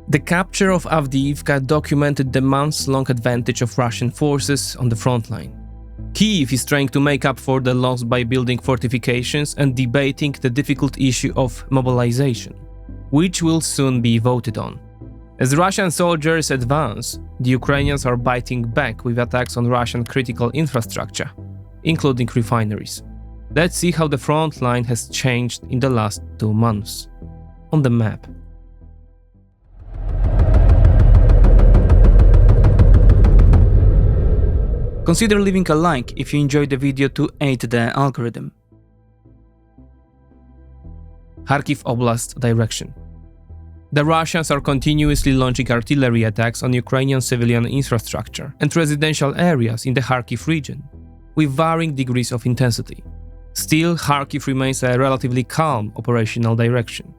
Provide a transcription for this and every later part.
The capture of Avdiivka documented the months-long advantage of Russian forces on the front line. Kyiv is trying to make up for the loss by building fortifications and debating the difficult issue of mobilization, which will soon be voted on. As Russian soldiers advance, the Ukrainians are biting back with attacks on Russian critical infrastructure, including refineries. Let's see how the front line has changed in the last 2 months. On the map. Consider leaving a like if you enjoyed the video to aid the algorithm. Kharkiv Oblast direction. The Russians are continuously launching artillery attacks on Ukrainian civilian infrastructure and residential areas in the Kharkiv region, with varying degrees of intensity. Still, Kharkiv remains a relatively calm operational direction.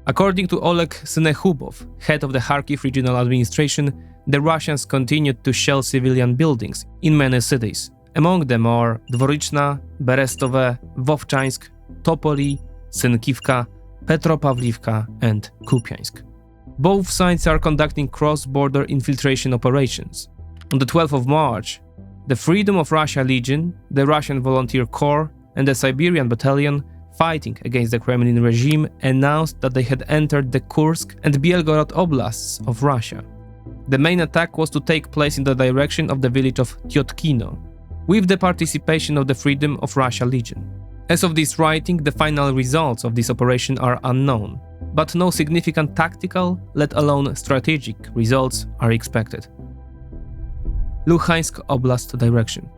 According to Oleg Synechubov, head of the Kharkiv regional administration, the Russians continued to shell civilian buildings in many cities. Among them are Dvorichna, Berestove, Vovchansk, Topoli, Synkivka, Petropavlivka and Kupiansk. Both sides are conducting cross-border infiltration operations. On the 12th of March, the Freedom of Russia Legion, the Russian Volunteer Corps and the Siberian Battalion fighting against the Kremlin regime announced that they had entered the Kursk and Belgorod oblasts of Russia. The main attack was to take place in the direction of the village of Tyotkino, with the participation of the Freedom of Russia Legion. As of this writing, the final results of this operation are unknown, but no significant tactical, let alone strategic, results are expected. Luhansk Oblast direction.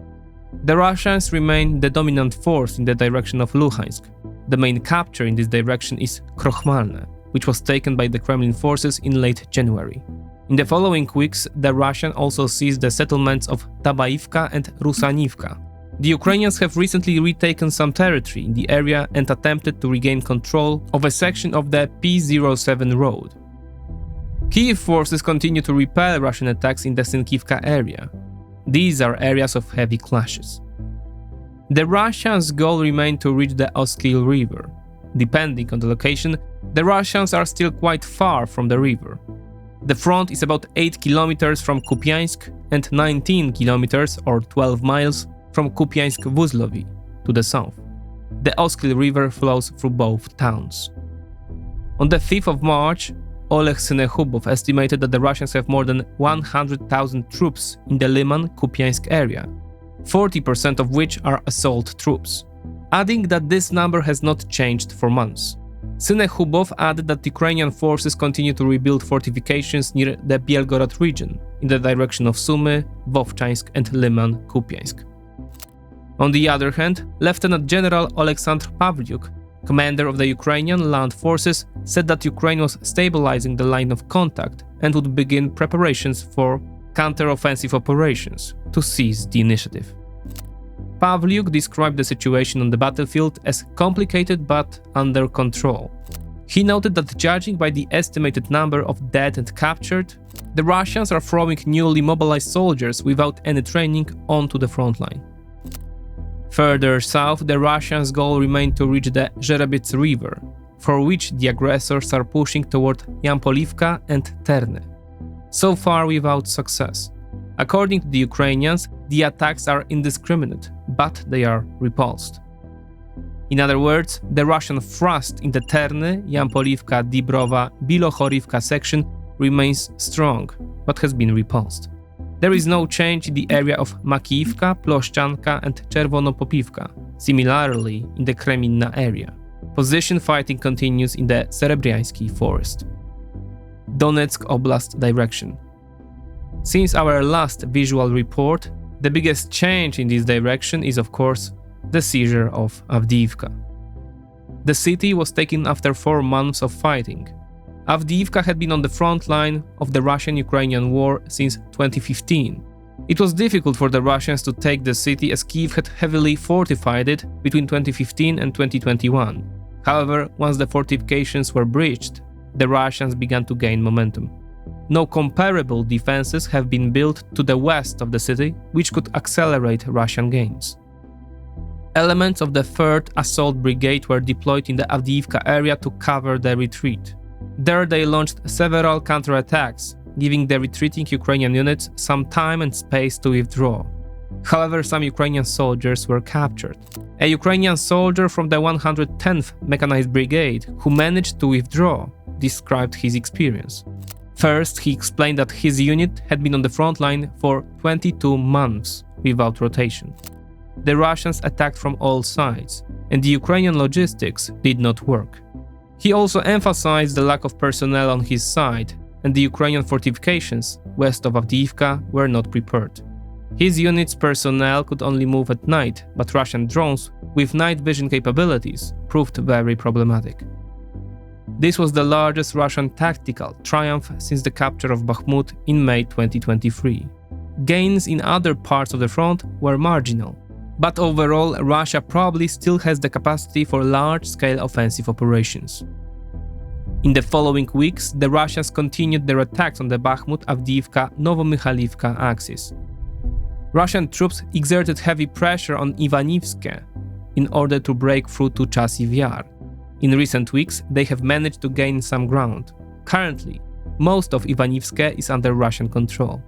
The Russians remain the dominant force in the direction of Luhansk. The main capture in this direction is Krochmalne, which was taken by the Kremlin forces in late January. In the following weeks, the Russians also seized the settlements of Tabaivka and Rusanivka. The Ukrainians have recently retaken some territory in the area and attempted to regain control of a section of the P07 road. Kyiv forces continue to repel Russian attacks in the Synkivka area. These are areas of heavy clashes. The Russians' goal remained to reach the Oskil River. Depending on the location, the Russians are still quite far from the river. The front is about 8 kilometers from Kupiansk and 19 kilometers or 12 miles from Kupiansk-Vuzlovi to the south. The Oskil River flows through both towns. On the 5th of March, Oleg Synechubov estimated that the Russians have more than 100,000 troops in the Liman-Kupiansk area, 40% of which are assault troops, adding that this number has not changed for months. Synechubov added that Ukrainian forces continue to rebuild fortifications near the Belgorod region, in the direction of Sumy, Vovchansk and Liman-Kupiansk. On the other hand, Lieutenant General Oleksandr Pavlyuk, commander of the Ukrainian land forces, said that Ukraine was stabilizing the line of contact and would begin preparations for counter-offensive operations to seize the initiative. Pavlyuk described the situation on the battlefield as complicated but under control. He noted that judging by the estimated number of dead and captured, the Russians are throwing newly mobilized soldiers without any training onto the front line. Further south, the Russians' goal remained to reach the Zherebets River, for which the aggressors are pushing toward Yampolivka and Terne, so far without success. According to the Ukrainians, the attacks are indiscriminate, but they are repulsed. In other words, the Russian thrust in the Terne, Yampolivka, Dibrova, Bilohorivka section remains strong, but has been repulsed. There is no change in the area of Makiivka, Ploszczanka and Czerwonopopivka, similarly in the Kreminna area. Position fighting continues in the Serebriansky forest. Donetsk Oblast direction. Since our last visual report, the biggest change in this direction is of course the seizure of Avdiivka. The city was taken after 4 months of fighting. Avdiivka had been on the front line of the Russian-Ukrainian war since 2015. It was difficult for the Russians to take the city as Kyiv had heavily fortified it between 2015 and 2021. However, once the fortifications were breached, the Russians began to gain momentum. No comparable defenses have been built to the west of the city, which could accelerate Russian gains. Elements of the 3rd Assault Brigade were deployed in the Avdiivka area to cover the retreat. There they launched several counterattacks, giving the retreating Ukrainian units some time and space to withdraw. However, some Ukrainian soldiers were captured. A Ukrainian soldier from the 110th Mechanized Brigade, who managed to withdraw, described his experience. First, he explained that his unit had been on the front line for 22 months without rotation. The Russians attacked from all sides, and the Ukrainian logistics did not work. He also emphasized the lack of personnel on his side, and the Ukrainian fortifications west of Avdiivka were not prepared. His unit's personnel could only move at night, but Russian drones with night vision capabilities proved very problematic. This was the largest Russian tactical triumph since the capture of Bakhmut in May 2023. Gains in other parts of the front were marginal, but overall Russia probably still has the capacity for large-scale offensive operations. In the following weeks, the Russians continued their attacks on the Bakhmut-Avdiivka-Novomykhailivka axis. Russian troops exerted heavy pressure on Ivanivske in order to break through to Chasiv Yar. In recent weeks, they have managed to gain some ground. Currently, most of Ivanivske is under Russian control.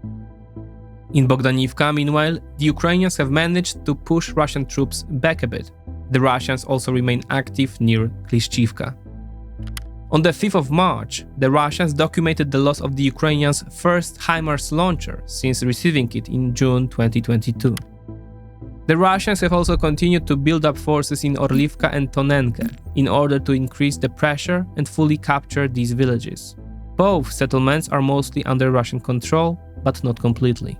In Bogdanivka, meanwhile, the Ukrainians have managed to push Russian troops back a bit. The Russians also remain active near Klishchivka. On the 5th of March, the Russians documented the loss of the Ukrainians' first HIMARS launcher since receiving it in June 2022. The Russians have also continued to build up forces in Orlivka and Tonenke in order to increase the pressure and fully capture these villages. Both settlements are mostly under Russian control, but not completely.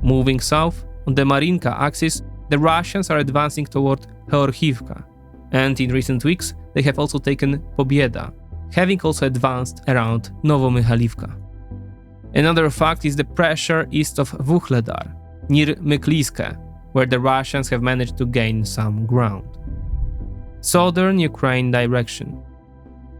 Moving south, on the Marinka axis, the Russians are advancing toward Georgivka, and in recent weeks they have also taken Pobieda, having also advanced around Novomykhailivka. Another fact is the pressure east of Vuhledar, near Mykliske, where the Russians have managed to gain some ground. Southern Ukraine direction.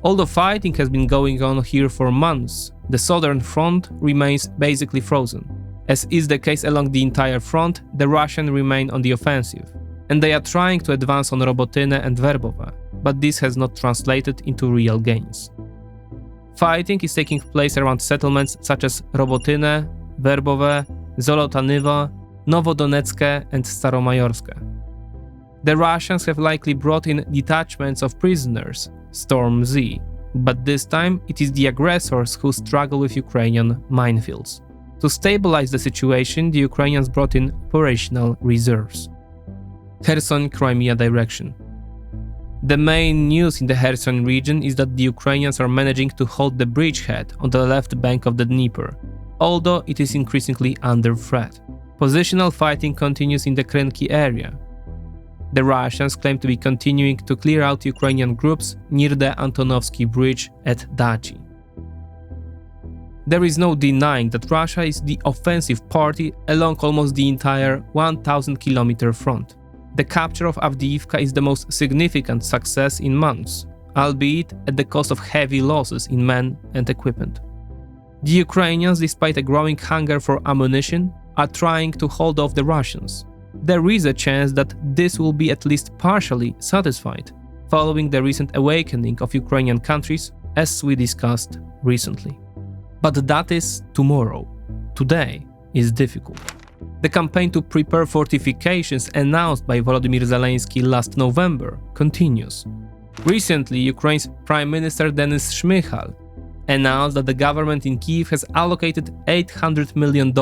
Although fighting has been going on here for months, the southern front remains basically frozen. As is the case along the entire front, the Russians remain on the offensive, and they are trying to advance on Robotyne and Verbove, but this has not translated into real gains. Fighting is taking place around settlements such as Robotyne, Verbove, Zolotanyvo, Novodonetsk and Staromayorsk. The Russians have likely brought in detachments of prisoners, Storm Z, but this time it is the aggressors who struggle with Ukrainian minefields. To stabilize the situation, the Ukrainians brought in operational reserves. Kherson and Crimea direction. The main news in the Kherson region is that the Ukrainians are managing to hold the bridgehead on the left bank of the Dnieper, although it is increasingly under threat. Positional fighting continues in the Krenki area. The Russians claim to be continuing to clear out Ukrainian groups near the Antonovsky Bridge at Dachi. There is no denying that Russia is the offensive party along almost the entire 1,000-kilometer front. The capture of Avdiivka is the most significant success in months, albeit at the cost of heavy losses in men and equipment. The Ukrainians, despite a growing hunger for ammunition, are trying to hold off the Russians. There is a chance that this will be at least partially satisfied, following the recent awakening of Ukrainian countries, as we discussed recently. But that is tomorrow. Today is difficult. The campaign to prepare fortifications announced by Volodymyr Zelensky last November continues. Recently, Ukraine's Prime Minister Denis Shmyhal announced that the government in Kyiv has allocated $800 million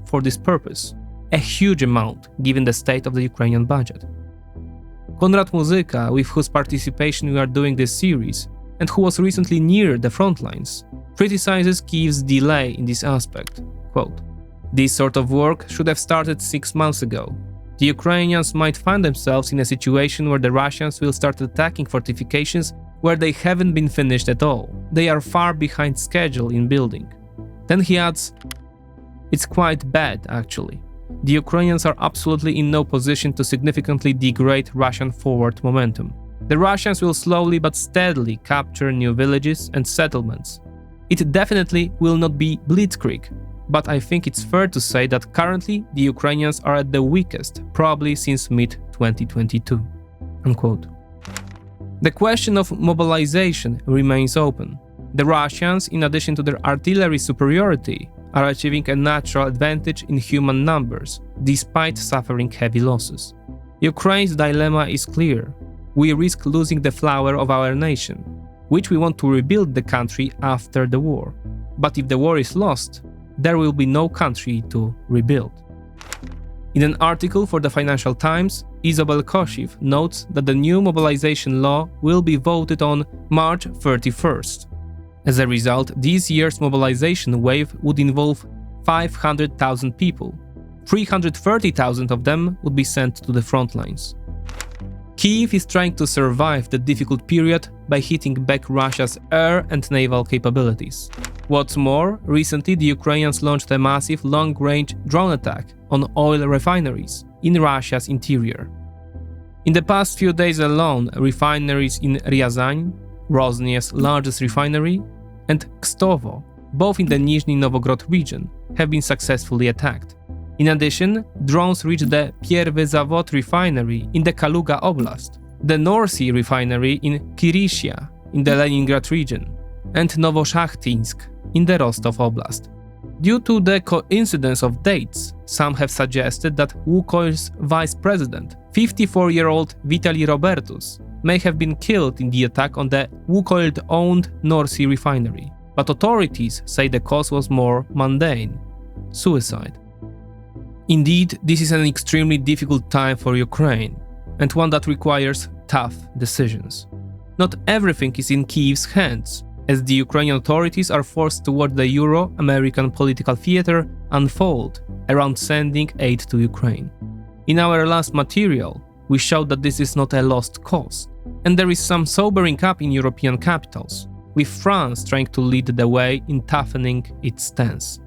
for this purpose, a huge amount given the state of the Ukrainian budget. Konrad Muzyka, with whose participation we are doing this series, and who was recently near the front lines, criticizes Kyiv's delay in this aspect. Quote, "This sort of work should have started 6 months ago. The Ukrainians might find themselves in a situation where the Russians will start attacking fortifications where they haven't been finished at all. They are far behind schedule in building." Then he adds, "It's quite bad, actually. The Ukrainians are absolutely in no position to significantly degrade Russian forward momentum. The Russians will slowly but steadily capture new villages and settlements. It definitely will not be blitzkrieg, but I think it's fair to say that currently the Ukrainians are at the weakest, probably since mid-2022." Unquote. The question of mobilization remains open. The Russians, in addition to their artillery superiority, are achieving a natural advantage in human numbers, despite suffering heavy losses. Ukraine's dilemma is clear. We risk losing the flower of our nation, which we want to rebuild the country after the war. But if the war is lost, there will be no country to rebuild. In an article for the Financial Times, Izabel Koshiv notes that the new mobilization law will be voted on March 31st. As a result, this year's mobilization wave would involve 500,000 people. 330,000 of them would be sent to the front lines. Kyiv is trying to survive the difficult period by hitting back Russia's air and naval capabilities. What's more, recently the Ukrainians launched a massive long-range drone attack on oil refineries in Russia's interior. In the past few days alone, refineries in Ryazan, Rosneft's largest refinery, and Kstovo, both in the Nizhny Novgorod region, have been successfully attacked. In addition, drones reached the Pierwy Zawod refinery in the Kaluga Oblast, the Norsy refinery in Kirishia in the Leningrad region, and Novoshakhtinsk in the Rostov Oblast. Due to the coincidence of dates, some have suggested that Łukoil's vice president, 54-year-old Vitaly Robertus, may have been killed in the attack on the Łukoil-owned Norsy refinery, but authorities say the cause was more mundane: suicide. Indeed, this is an extremely difficult time for Ukraine, and one that requires tough decisions. Not everything is in Kyiv's hands, as the Ukrainian authorities are forced to watch the Euro-American political theater unfold around sending aid to Ukraine. In our last material, we showed that this is not a lost cause, and there is some sobering up in European capitals, with France trying to lead the way in toughening its stance.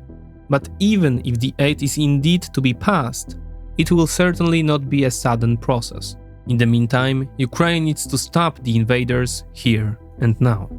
But even if the aid is indeed to be passed, it will certainly not be a sudden process. In the meantime, Ukraine needs to stop the invaders here and now.